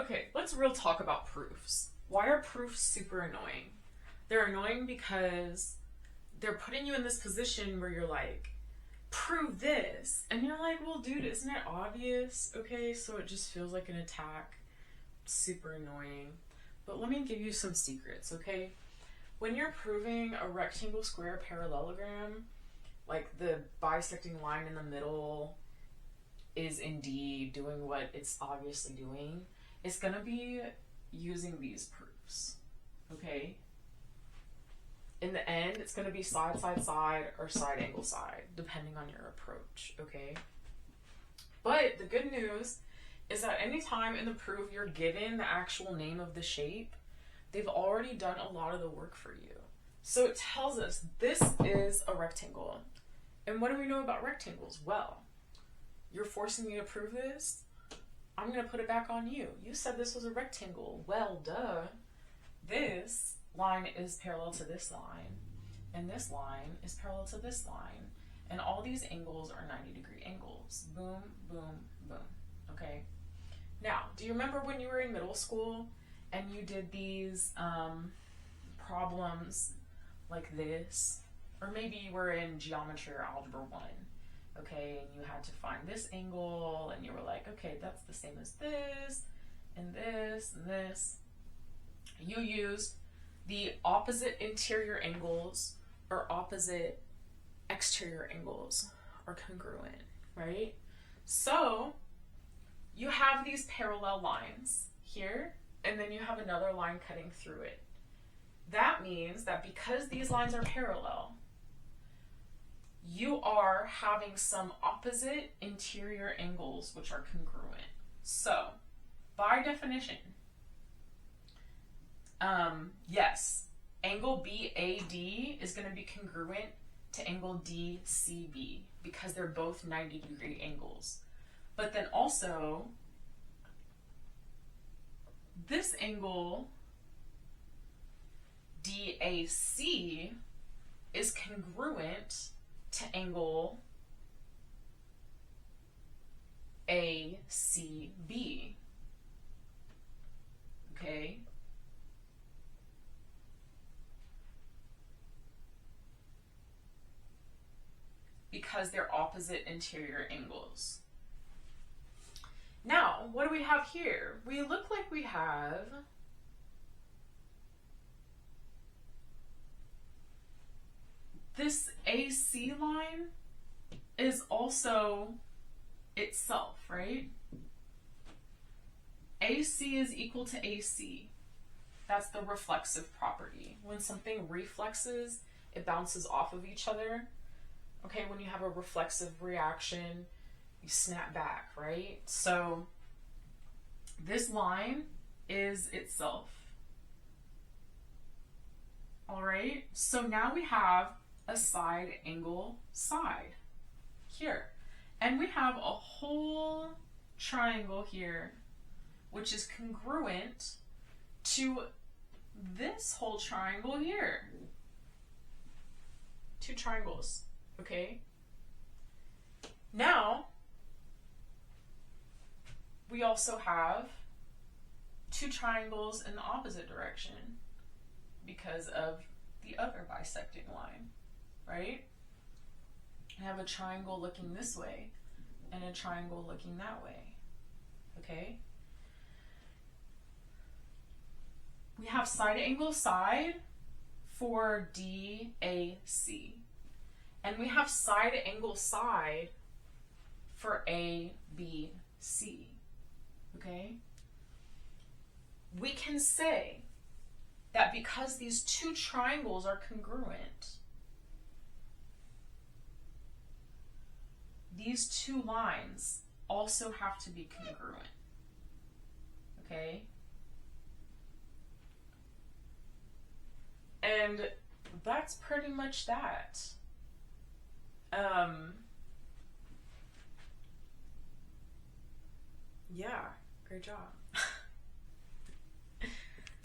Okay, let's real talk about proofs. Why are proofs super annoying? They're annoying because they're putting you in this position where you're like, prove this. And you're like, well, dude, isn't it obvious? Okay, so it just feels like an attack. Super annoying. But let me give you some secrets, okay? When you're proving a rectangle square parallelogram, like the bisecting line in the middle is indeed doing what it's obviously doing, it's going to be using these proofs, okay? In the end, it's going to be side, side, side, or side, angle, side, depending on your approach, okay? But the good news is that anytime in the proof you're given the actual name of the shape, they've already done a lot of the work for you. So it tells us this is a rectangle. And what do we know about rectangles? Well, you're forcing me to prove this? I'm going to put it back on you. You said this was a rectangle. Well, duh. This line is parallel to this line, and this line is parallel to this line, and all these angles are 90-degree angles. Boom, boom, boom. Okay? Now, do you remember when you were in middle school and you did these problems like this? Or maybe you were in geometry or algebra 1. Okay, and you had to find this angle, and you were like, okay, that's the same as this, and this, and this. You used the opposite interior angles or opposite exterior angles are congruent, right? So you have these parallel lines here, and then you have another line cutting through it. That means that because these lines are parallel, you are having some opposite interior angles which are congruent. So, by definition, yes, angle BAD is going to be congruent to angle DCB because they're both 90-degree angles. But then also, this angle DAC is congruent to angle ACB, okay? Because they're opposite interior angles. Now, what do we have here? We look like we have this AC line is also itself, right? AC is equal to AC. That's the reflexive property. When something reflexes, it bounces off of each other. Okay, when you have a reflexive reaction, you snap back, right? So this line is itself. All right, so now we have a side angle side here. And we have a whole triangle here, which is congruent to this whole triangle here. Two triangles, okay? Now, we also have two triangles in the opposite direction because of the other bisecting line, right? I have a triangle looking this way and a triangle looking that way, okay? We have side angle side for DAC, and we have side angle side for ABC, okay? We can say that because these two triangles are congruent, these two lines also have to be congruent, okay? And that's pretty much that. Yeah, great job.